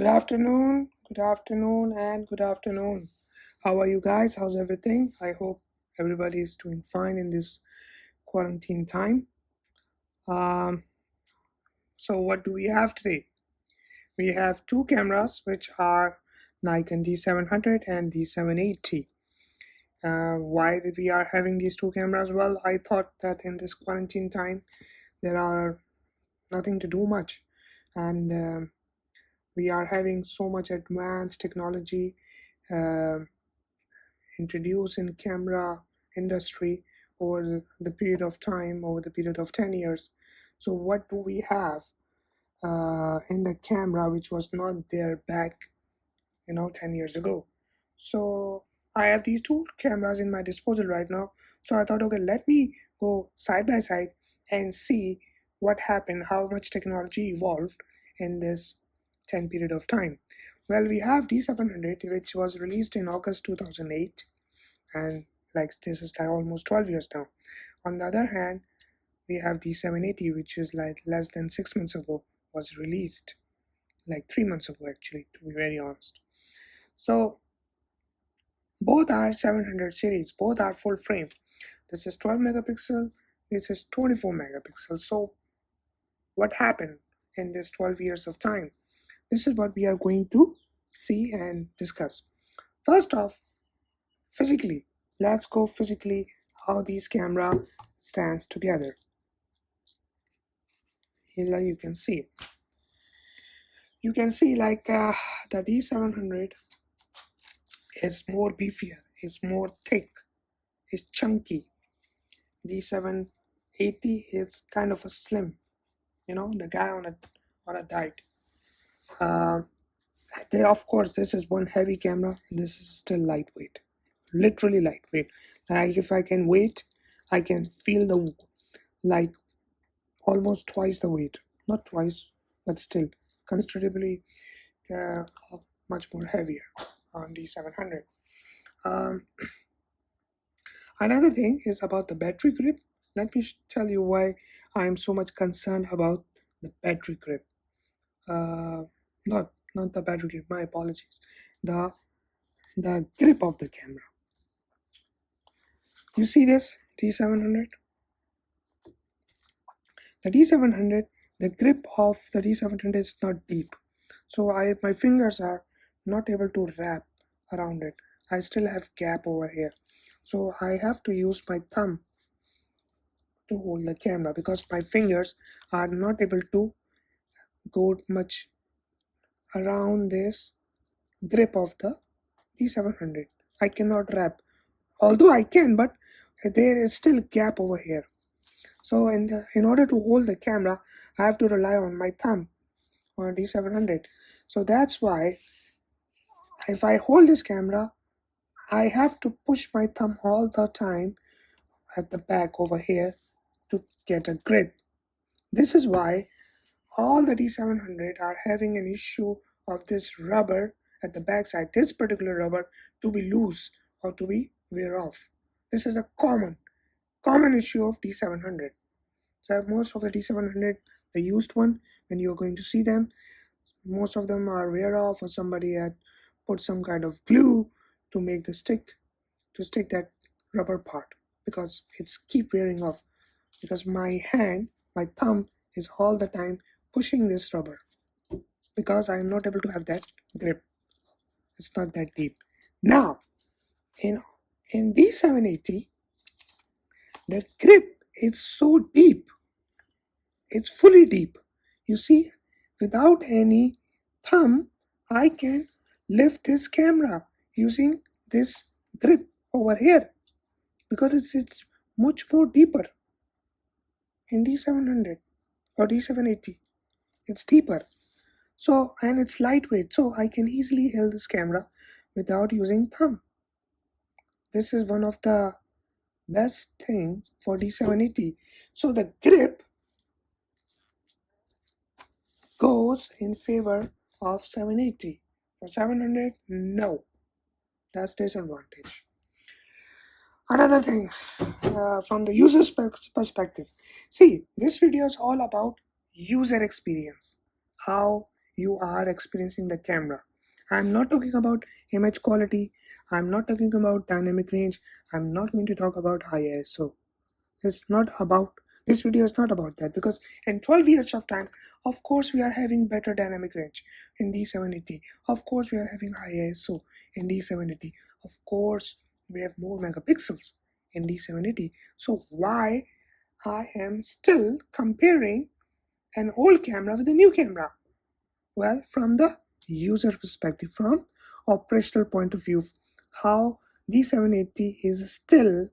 Good afternoon, and good afternoon. How are you guys? How's everything? I hope everybody is doing fine in this quarantine time. Um, so, what do we have today? We have two cameras, which are Nikon D700 and D780. Why did we are having these two cameras? Well, I thought that in this quarantine time, there are nothing to do much, and we are having so much advanced technology um introduced in camera industry over the period of time, over the period of 10 years. So what do we have in the camera which was not there back 10 years ago? So I have these two cameras in my disposal right now. So I thought, okay, let me go side by side and see what happened, how much technology evolved in this 10 period of time. Well, we have D700, which was released in August 2008, and like this is like almost 12 years now. On the other hand, we have D780, which is like less than 6 months ago was released, like 3 months ago actually, to be very honest. So both are 700 series, both are full frame. This is 12 megapixel, this is 24 megapixel. So what happened in this 12 years of time? This is what we are going to see and discuss. First off, physically, let's go physically how these camera stands together. Here you can see like the D700 is more beefier, is more thick, is chunky. D780 is kind of a slim, the guy on a diet. uh, of course, this is one heavy camera, this is still lightweight, literally lightweight. Like if I can weight, I can feel the like almost twice the weight, not twice, but still considerably uh, much more heavier on D700. Um, Another thing is about the battery grip. Let me tell you why I am so much concerned about the battery grip. Uh, not the battery grip. My apologies. The grip of the camera. You see this D700? The D700, the grip of the D700 is not deep, so my fingers are not able to wrap around it. I still have gap over here, so I have to use my thumb to hold the camera because my fingers are not able to go much around this grip of the D700. I cannot wrap, although I can, but there is still gap over here. So in order to hold the camera, I have to rely on my thumb on D700. So that's why if I hold this camera, I have to push my thumb all the time at the back over here to get a grip. This is why all the D700 are having an issue of this rubber at the backside, this particular rubber to be loose or to be wear off. This is a common issue of D700. So most of the D700, the used one, when you're going to see them, most of them are wear off or somebody had put some kind of glue to make the stick to stick that rubber part because it's keep wearing off because my thumb is all the time pushing this rubber because I am not able to have that grip. It's not that deep. Now in D780, the grip is so deep, it's fully deep. You see, without any thumb, I can lift this camera using this grip over here because it's much more deeper in D700 or D780. It's deeper. So, and it's lightweight, so I can easily hold this camera without using thumb. This is one of the best thing for D780. So the grip goes in favor of 780. For 700, no, that's disadvantage. Another thing, from the user's perspective, see, this video is all about user experience, how you are experiencing the camera. I'm not talking about image quality, I'm not talking about dynamic range, I'm not going to talk about high ISO. It's not about, this video is not about that, because in 12 years of time, of course we are having better dynamic range in D780, of course we are having high ISO in D780, of course we have more megapixels in D780. So why I am still comparing an old camera with a new camera? Well, from the user perspective, from operational point of view, how D780 is still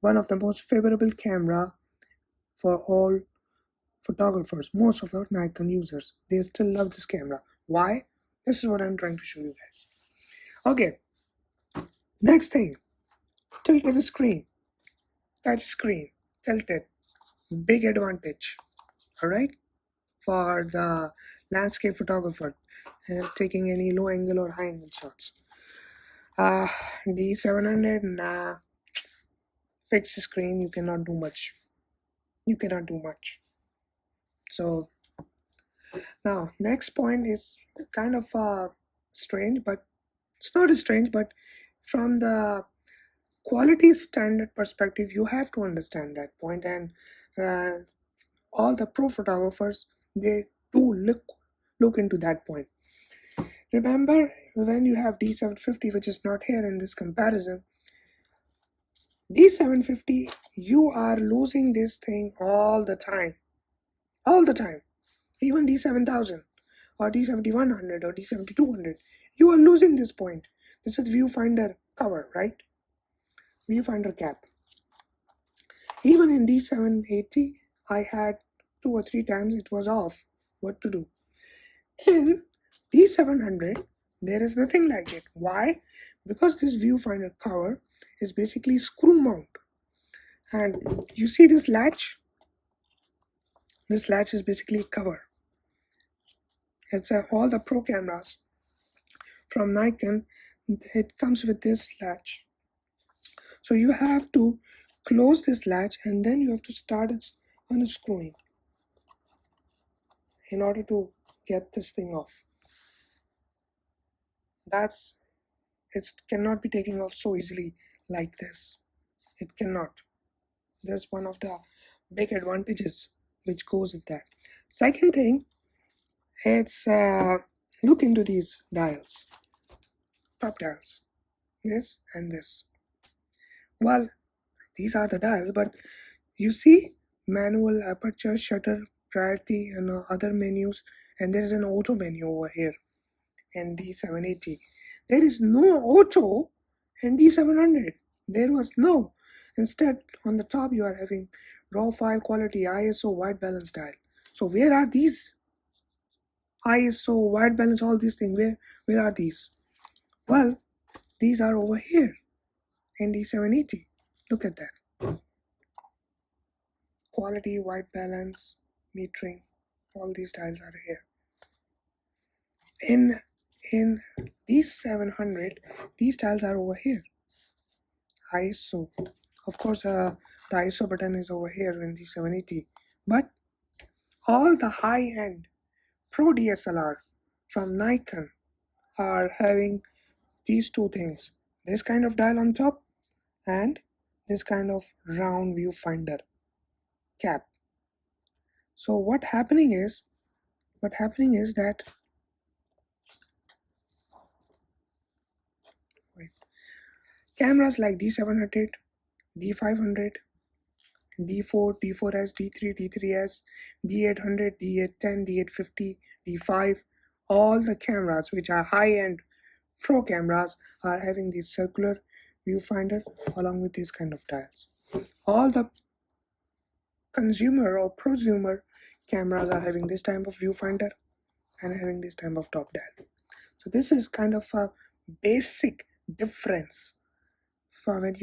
one of the most favorable camera for all photographers. Most of the Nikon users, they still love this camera. Why? This is what I'm trying to show you guys. Okay, next thing, tilted screen, touch screen, tilted, big advantage. All right, for the landscape photographer taking any low angle or high angle shots. D700, nah, fixed screen, you cannot do much. You cannot do much. So now next point is kind of strange, but it's not strange, but from the quality standard perspective, you have to understand that point. And uh, all the pro photographers, they do look into that point. Remember, when you have D750, which is not here in this comparison, D750, you are losing this thing all the time. All the time. Even D7000 or D7100 or D7200, you are losing this point. This is viewfinder cover, right? Viewfinder cap. Even in D780, I had 2 or 3 times it was off. What to do? In D700, there is nothing like it. Why? Because this viewfinder cover is basically screw mount. And you see this latch? This latch is basically a cover. It's all the pro cameras from Nikon, it comes with this latch. So you have to close this latch and then you have to start it unscrewing in order to get this thing off. It cannot be taken off so easily like this. It cannot. That's one of the big advantages which goes with that. Second thing, it's look into these dials, top dials, this and this. Well, these are the dials, but you see manual, aperture, shutter, priority, and other menus, and there is an auto menu over here in D780. There is no auto in D700. There was no. Instead, on the top you are having raw file quality, ISO, white balance dial. So where are these? ISO, white balance, all these things. Where are these? Well, these are over here in D780. Look at that. Quality, white balance, metering, all these dials are here. In D700, these dials are over here. ISO, of course, the ISO button is over here in D780, but all the high-end Pro DSLR from Nikon are having these two things: this kind of dial on top and this kind of round viewfinder cap. So what happening is that cameras like D700, D500, D4, D4S, D3, D3S, D800, D810, D850, D5, all the cameras which are high-end pro cameras are having this circular viewfinder along with these kind of dials. All the consumer or prosumer cameras are having this type of viewfinder and having this type of top dial. So this is kind of a basic difference. For when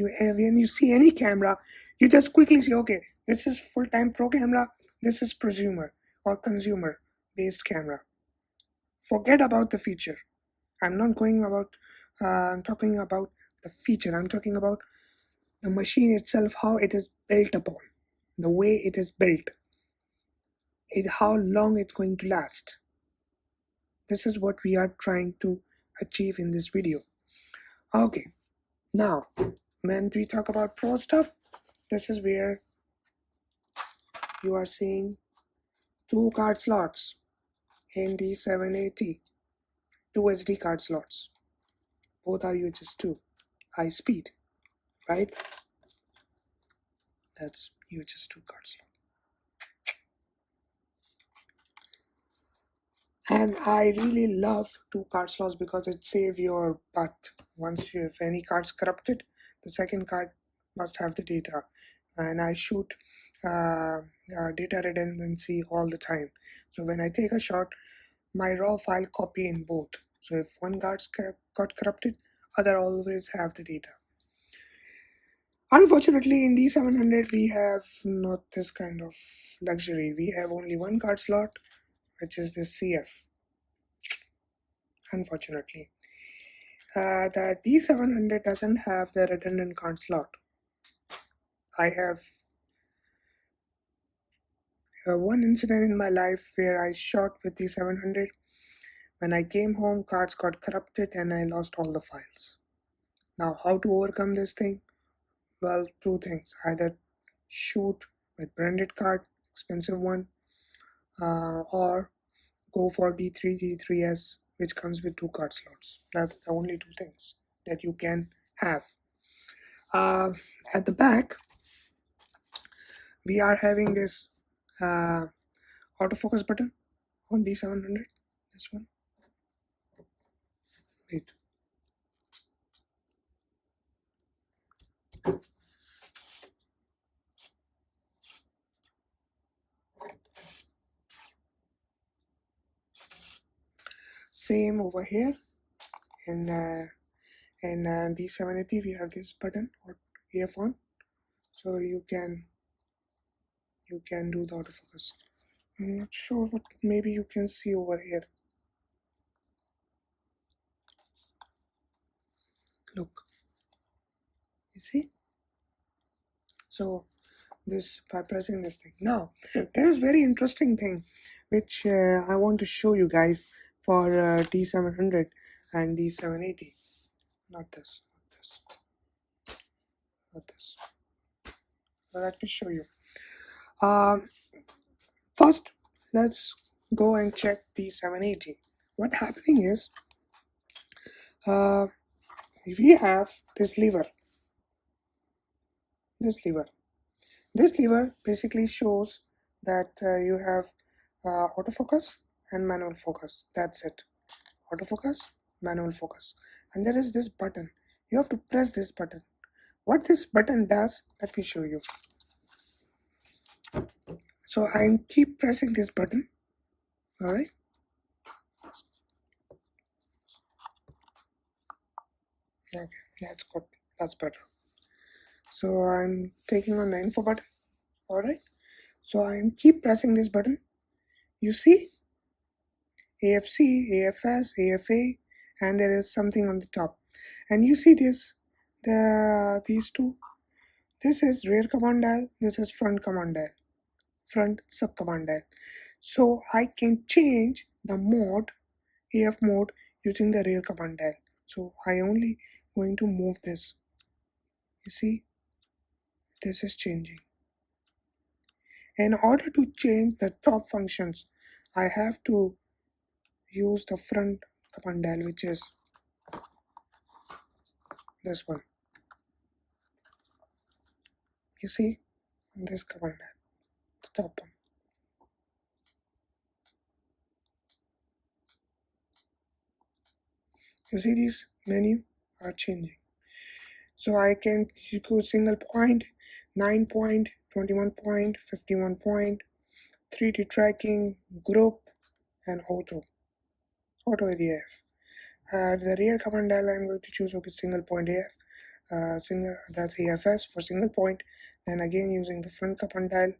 you see any camera, you just quickly say, okay, this is full-time pro camera, this is prosumer or consumer based camera. Forget about the feature. I'm not going about I'm talking about the feature. I'm talking about the machine itself, how it is built upon, the way it is built, how long it's going to last. This is what we are trying to achieve in this video. Okay, now when we talk about pro stuff, this is where you are seeing 2 card slots in D780, 2 SD card slots. Both are UHS-2, high speed, right? That's UHS-2 card slot. And I really love 2 card slots because it saves your butt. Once you, if any card's corrupted, the second card must have the data. And I shoot data redundancy all the time. So when I take a shot, my raw file copy in both. So if one card's got corrupted, other always have the data. Unfortunately, in D700 we have not this kind of luxury. We have only 1 card slot, which is the CF. Unfortunately, the D700 doesn't have the redundant card slot. I have one incident in my life where I shot with D700. When I came home, cards got corrupted and I lost all the files. Now, how to overcome this thing? Well, 2 things. Either shoot with branded card, expensive one, or go for D3, D3S, which comes with 2 card slots. That's the only 2 things that you can have. At the back, we are having this autofocus button on D700. This one. Wait. Same over here. In D780 we have this button or EF on, so you can do the autofocus. I'm not sure, but maybe you can see over here. Look, you see? So this, by pressing this thing. Now there is very interesting thing which I want to show you guys for D700 and D780. Not this, not this. Let me show you. First, let's go and check D780. What happening is, we have this lever. This lever basically shows that you have autofocus and manual focus. That's it. Autofocus, manual focus. And there is this button. You have to press this button. What this button does, let me show you. So I keep pressing this button. Alright. Okay, that's good. That's better. So I'm taking on the info button. Alright. So I keep pressing this button. You see? AFC, AFS, AFA, and there is something on the top. And you see this, these 2. This is rear command dial, this is front command dial, front sub command dial. So I can change the mode, AF mode, using the rear command dial. So I only going to move this. You see, this is changing. In order to change the top functions, I have to use the front command dial, which is this one. You see, this command dial, the top one. You see, these menu are changing. So I can go single point, 9 point, 21 point, 51 point, 3D tracking, group, and auto AF. The rear command dial I'm going to choose single point AF. That's AFS for single point. Then again, using the front command dial,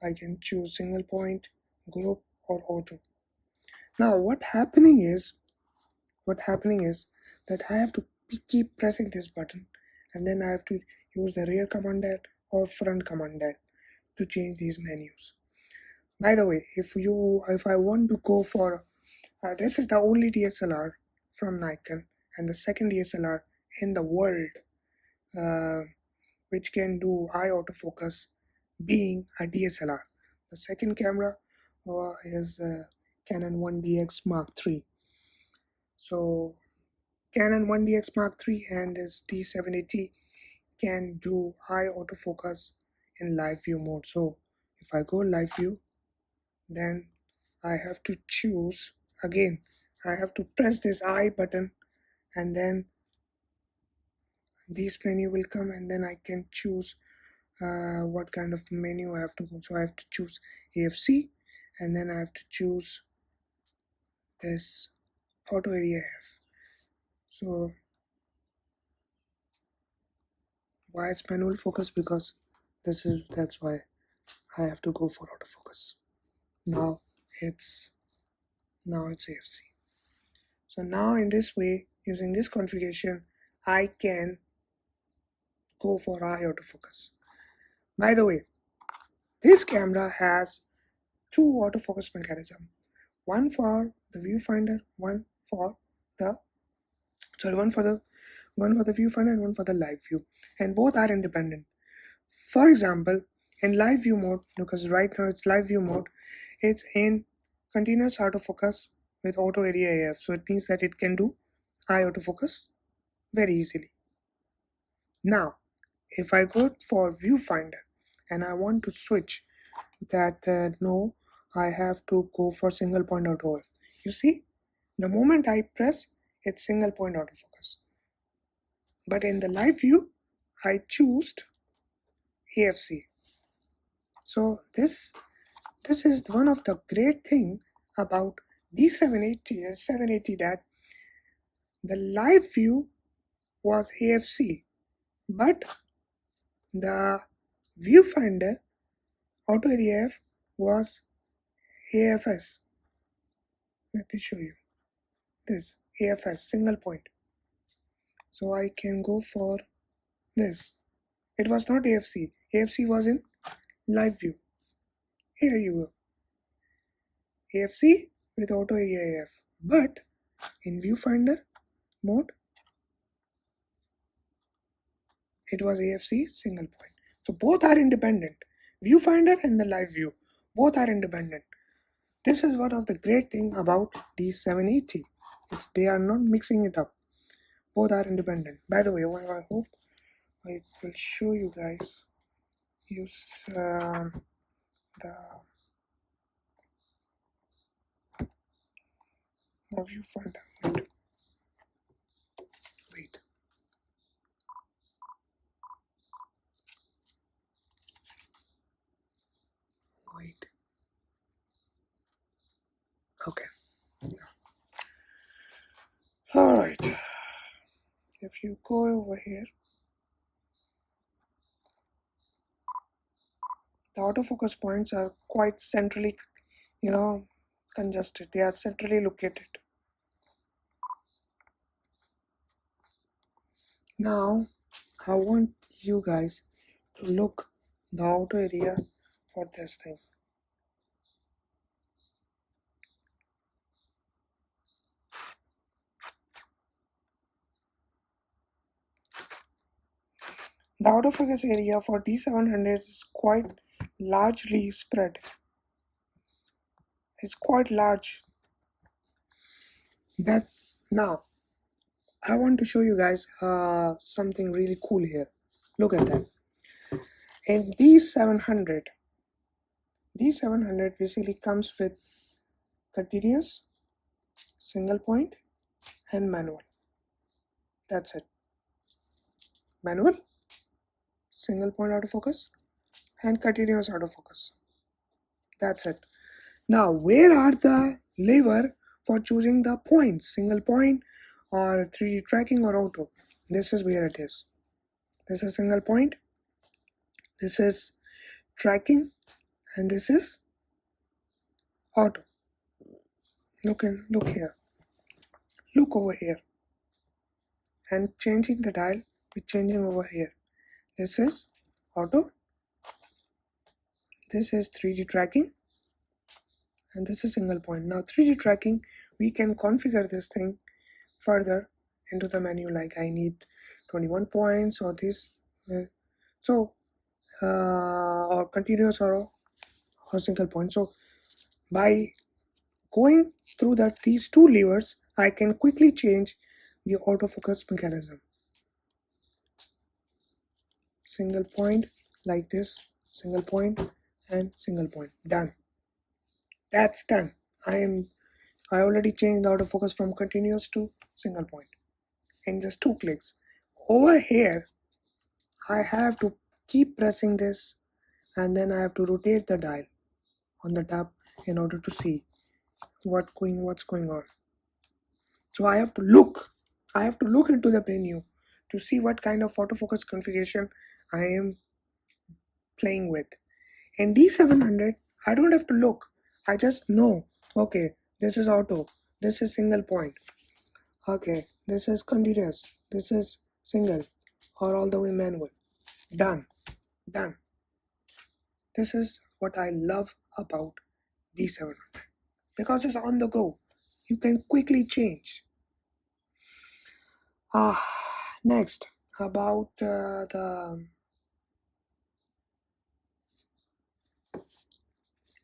I can choose single point, group, or auto. Now what happening is that I have to keep pressing this button, and then I have to use the rear command dial or front command dial to change these menus. By the way, if I want to go for This is the only DSLR from Nikon and the second DSLR in the world which can do eye autofocus, being a DSLR. The second camera is Canon 1DX Mark III. So Canon 1DX Mark III and this D780 can do eye autofocus in live view mode. So if I go live view, then I have to choose again. I have to press this I button, and then this menu will come, and then I can choose what kind of menu I have to go. So I have to choose AFC, and then I have to choose this auto area AF. So why it's manual focus? Because that's why I have to go for autofocus. Now it's AFC. So now in this way, using this configuration, I can go for eye autofocus. By the way, this camera has two autofocus mechanisms. One for the viewfinder, one for the viewfinder and one for the live view, and both are independent. For example, in live view mode, because right now it's live view mode, it's in continuous autofocus with auto area AF, so it means that it can do eye autofocus very easily. Now if I go for viewfinder and I want to switch that, no, I have to go for single point auto AF. You see, the moment I press, it's single point autofocus, but in the live view I choose AFC. So this is one of the great thing about D780 that the live view was AFC, but the viewfinder auto area AF was AFS. Let me show you this AFS single point. So I can go for this. It was not AFC. AFC was in live view. Here you go. AFC with auto area AF, but in viewfinder mode it was AFC single point. So both are independent. Viewfinder and the live view, both are independent. This is one of the great thing about D780. They are not mixing it up. Both are independent. By the way, I hope I will show you guys use the viewfinder. Wait. Okay. All right. If you go over here, the autofocus points are quite centrally, congested. They are centrally located. Now, I want you guys to look the auto area for this thing. The autofocus area for D700 is quite largely spread. It's quite large. Now, I want to show you guys something really cool here. Look at that. In D700 basically comes with continuous, single point, and manual. That's it. Manual, single point autofocus, and continuous autofocus. That's it. Now, where are the lever for choosing the points, single point or 3D tracking or auto? This is where it is. This is single point, this is tracking, and this is auto. Look here. Look over here. And changing the dial with changing over here. This is auto. This is 3D tracking. and this is single point. Now 3D tracking, we can configure this thing further into the menu, like I need 21 points or this, so or continuous or single point. So by going through these two levers, I can quickly change the autofocus mechanism. Single point like this, single point and single point, done. That's done. I already changed the autofocus from continuous to single point in just 2 clicks. Over here, I have to keep pressing this, and then I have to rotate the dial on the tab in order to see what's going on. So I have to look into the menu to see what kind of autofocus configuration I am playing with. In D700, I don't have to look. I just know, okay, this is auto, this is single point, okay, this is continuous, this is single, or all the way manual. Done. This is what I love about D700, because it's on the go. You can quickly change. Next, about the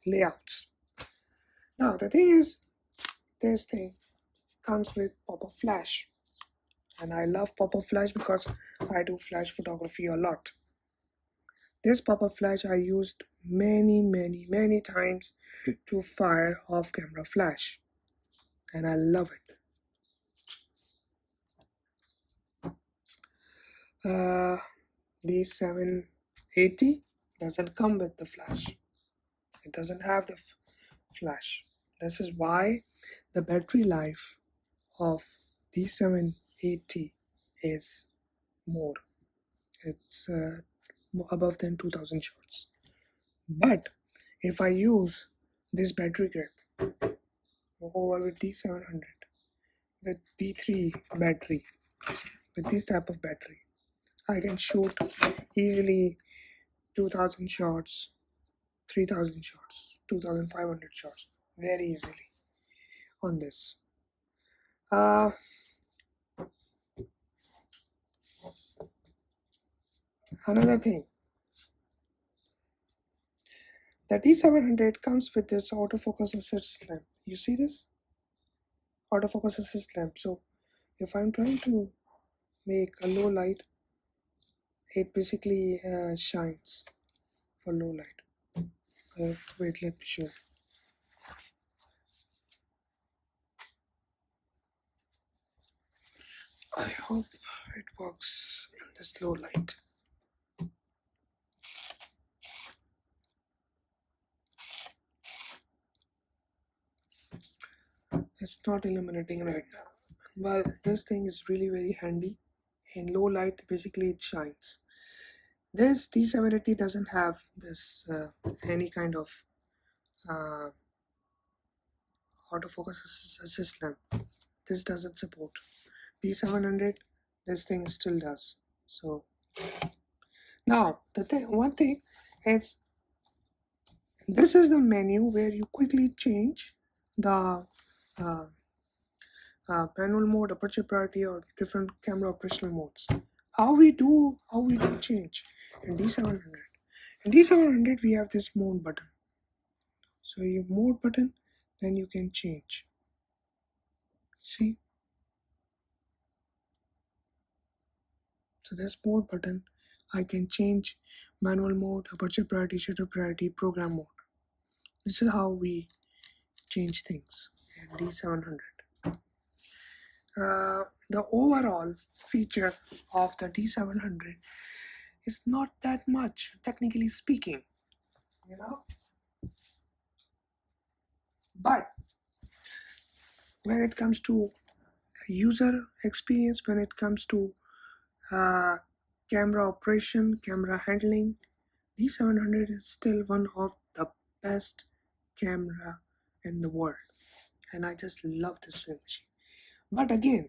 layouts. Now the thing is, this thing comes with pop-up flash, and I love pop-up flash because I do flash photography a lot. This pop-up flash I used many times to fire off-camera flash, and I love it. D780 doesn't come with the flash. It doesn't have the flash. This is why the battery life of D780 is more. It's above than 2000 shots. But if I use this battery grip over with D700, with D3 battery, with this type of battery, I can shoot easily 2000 shots, 3000 shots, 2500 shots very easily on this. Another thing, the D700 comes with this autofocus assist lamp. You see this? Autofocus assist lamp. So if I'm trying to make a low light, it basically shines for low light. Wait, let me show. I hope it works in this low light. It's not illuminating right now, but this thing is really very handy. In low light, basically it shines. This D780 doesn't have this any kind of autofocus assist lamp. This doesn't support. D700, this thing still does. So now one thing is, this is the menu where you quickly change the manual mode, aperture priority, or different camera operational modes. How we do change in D700. In D700 we have this mode button. So your mode button, then you can change. See? So this mode button, I can change manual mode, aperture priority, shutter priority, program mode. This is how we change things in D700. The overall feature of the D700 is not that much, technically speaking, you know. But when it comes to user experience, when it comes to camera operation, camera handling, D700 is still one of the best camera in the world, and I just love this film machine. But again,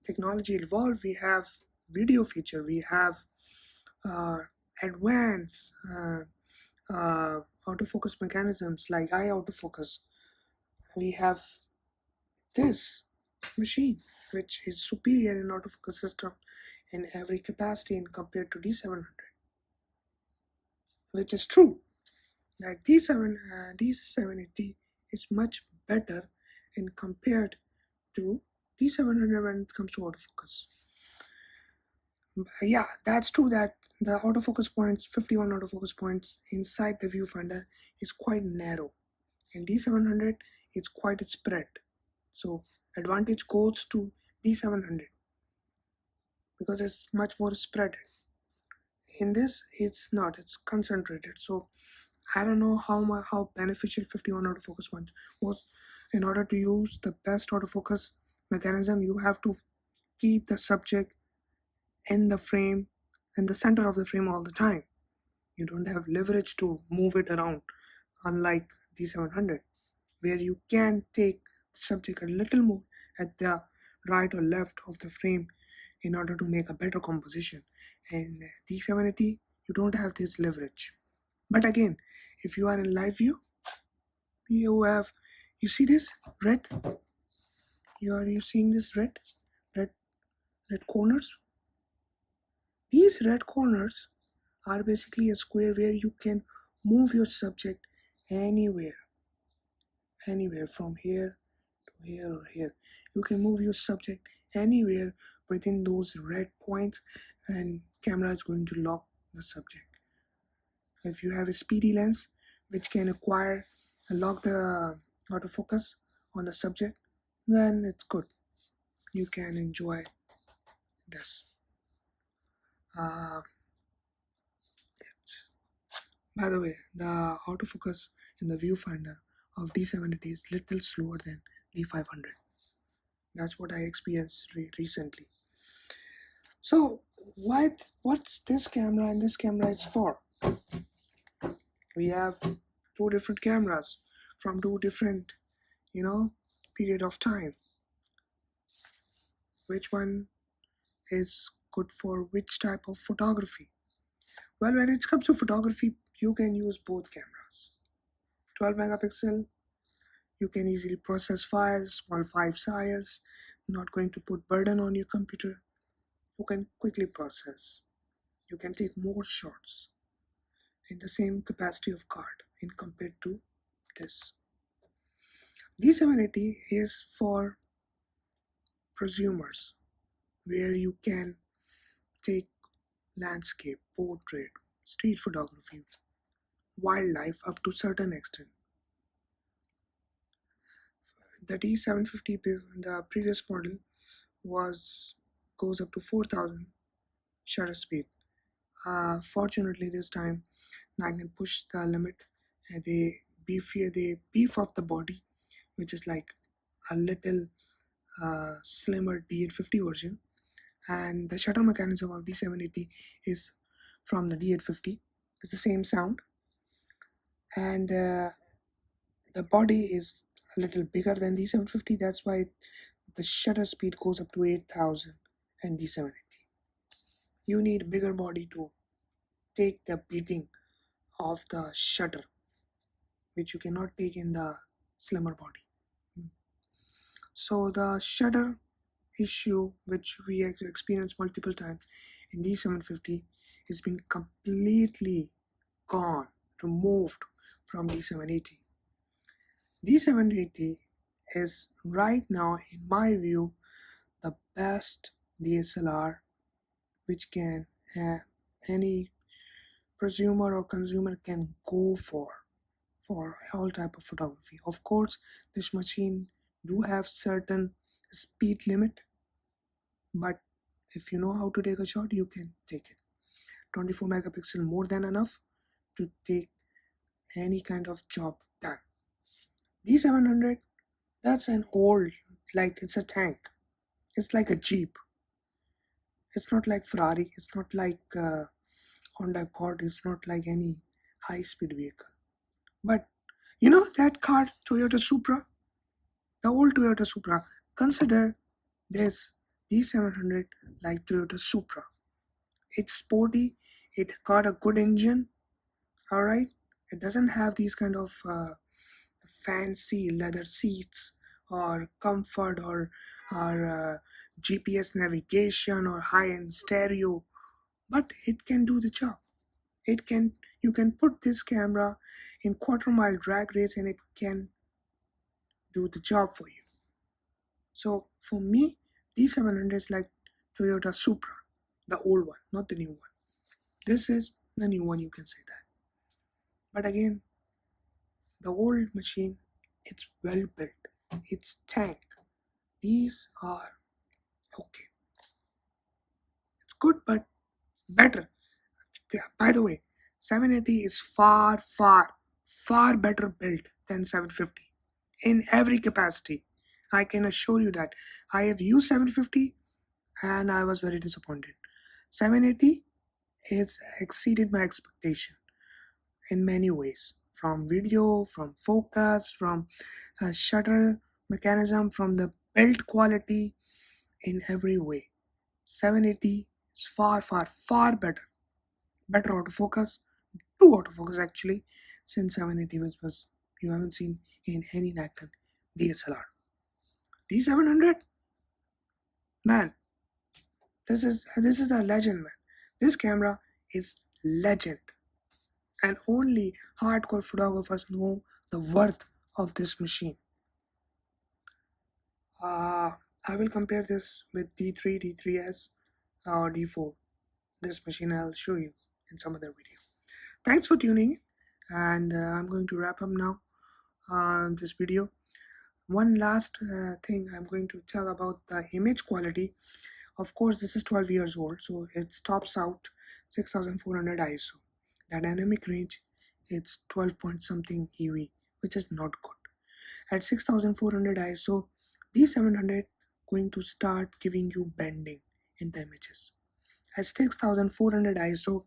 technology evolved. We have video feature, we have advanced autofocus mechanisms like eye autofocus, we have this machine, which is superior in autofocus system in every capacity in compared to D700, which is true that D780 is much better in compared to D700 when it comes to autofocus. Yeah, that's true that the autofocus points, 51 autofocus points inside the viewfinder is quite narrow. In D700, it's quite spread. So advantage goes to D700 because it's much more spread. In this, it's not. It's concentrated. So I don't know how beneficial 51 autofocus points was. In order to use the best autofocus mechanism, you have to keep the subject in the frame, in the center of the frame all the time. You don't have leverage to move it around, unlike D700, where you can take the subject a little more at the right or left of the frame in order to make a better composition. And D780, you don't have this leverage. But again, if you are in live view, you see this red? You seeing this red, red corners? These red corners are basically a square where you can move your subject anywhere from here to here or here. You can move your subject anywhere within those red points, and camera is going to lock the subject. If you have a speedy lens which can acquire and lock the autofocus on the subject, then it's good. You can enjoy this. By the way, the autofocus in the viewfinder of D780 is little slower than D500. That's what I experienced recently. So what's this camera and this camera is for? We have two different cameras from two different, period of time. Which one is good for which type of photography? Well, when it comes to photography, you can use both cameras. 12 megapixel, you can easily process files, small files, not going to put burden on your computer. You can quickly process. You can take more shots in the same capacity of card in compared to this. D780 is for prosumers, where you can take landscape, portrait, street photography, wildlife up to certain extent. The D750, the previous model, goes up to 4,000 shutter speed. Fortunately, this time Nikon pushed the limit. They beef up the body, which is like a little slimmer D850 version, and the shutter mechanism of D780 is from the D850. It's the same sound, and the body is a little bigger than D750. That's why the shutter speed goes up to 8,000 and D780. You need bigger body to take the beating of the shutter, which you cannot take in the slimmer body. So the shutter issue, which we experienced multiple times in D750, has been completely gone, removed from D780. D780 is right now, in my view, the best DSLR which can any prosumer or consumer can go for all type of photography. Of course, this machine do have certain speed limit, but if you know how to take a shot, you can take it. 24 megapixel more than enough to take any kind of job done. D700, that's an old, like it's a tank. It's like a Jeep. It's not like Ferrari. It's not like Honda Accord. It's not like any high-speed vehicle. But you know that car, Toyota Supra? The old Toyota Supra. Consider this D700 like Toyota Supra. It's sporty. It got a good engine. All right. It doesn't have these kind of fancy leather seats or comfort or GPS navigation or high-end stereo, but it can do the job. It can You can put this camera in quarter mile drag race and it can do the job for you. So for me, D700 is like Toyota Supra, the old one, not the new one. This is the new one, you can say that. But again, the old machine, it's well built. It's tank. These are okay. It's good, but better. By the way, 780 is far, far, far better built than 750 in every capacity. I can assure you that. I have used 750 and I was very disappointed. 780 has exceeded my expectation in many ways, from video, from focus, from shutter mechanism, from the build quality, in every way. 780 is far, far, far better autofocus, two autofocus actually, since 780 was you haven't seen in any Nikon DSLR. D700, man, this is the legend, man. This camera is legend, and only hardcore photographers know the worth of this machine. I will compare this with D3, D3S, or D4. This machine I'll show you in some other video. Thanks for tuning in, and I'm going to wrap up now this video. One last thing I'm going to tell about the image quality. Of course, this is 12 years old, so it tops out 6400 ISO. The dynamic range, it's 12 point something EV, which is not good. At 6400 ISO, D700 going to start giving you bending in the images. At 6400 ISO,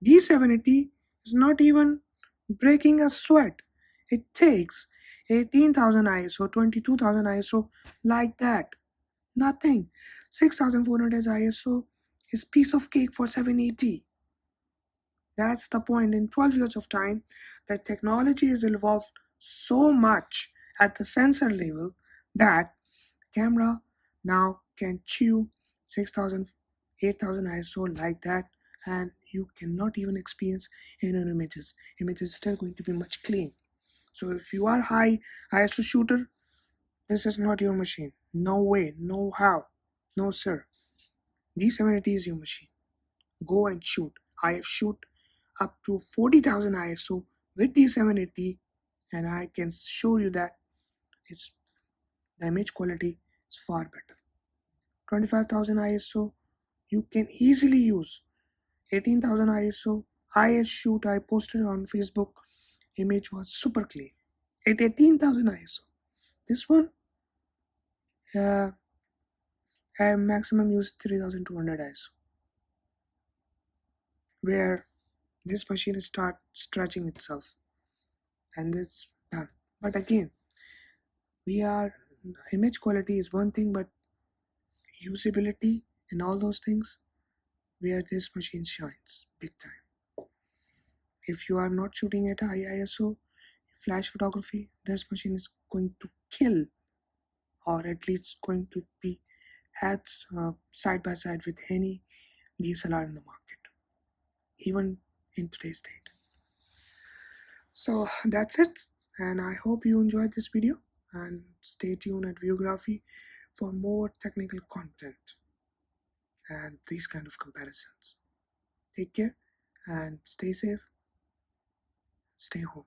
D780 is not even breaking a sweat. It takes 18,000 ISO, 22,000 ISO, like that. Nothing. 6400 ISO is piece of cake for 780. That's the point. In 12 years of time, the technology has evolved so much at the sensor level that camera now can chew 6000, 8000 ISO like that, and you cannot even experience in images. Images still going to be much clean. So if you are high ISO shooter, this is not your machine. No way, no how, no sir. D780 is your machine. Go and shoot. I have shoot up to 40,000 ISO with D780, and I can show you that it's the image quality is far better. 25,000 ISO you can easily use. 18,000 ISO highest shoot I posted on Facebook, image was super clean at 18,000 ISO. This one I maximum use 3200 ISO, where this machine start stretching itself and it's done. But again, we are image quality is one thing, but usability and all those things, where this machine shines big time. If you are not shooting at high ISO flash photography, this machine is going to kill, or at least going to be at side by side with any DSLR in the market, even in today's date. So that's it, and I hope you enjoyed this video, and stay tuned at VUEGRAPHY for more technical content and these kind of comparisons. Take care and stay safe, stay home.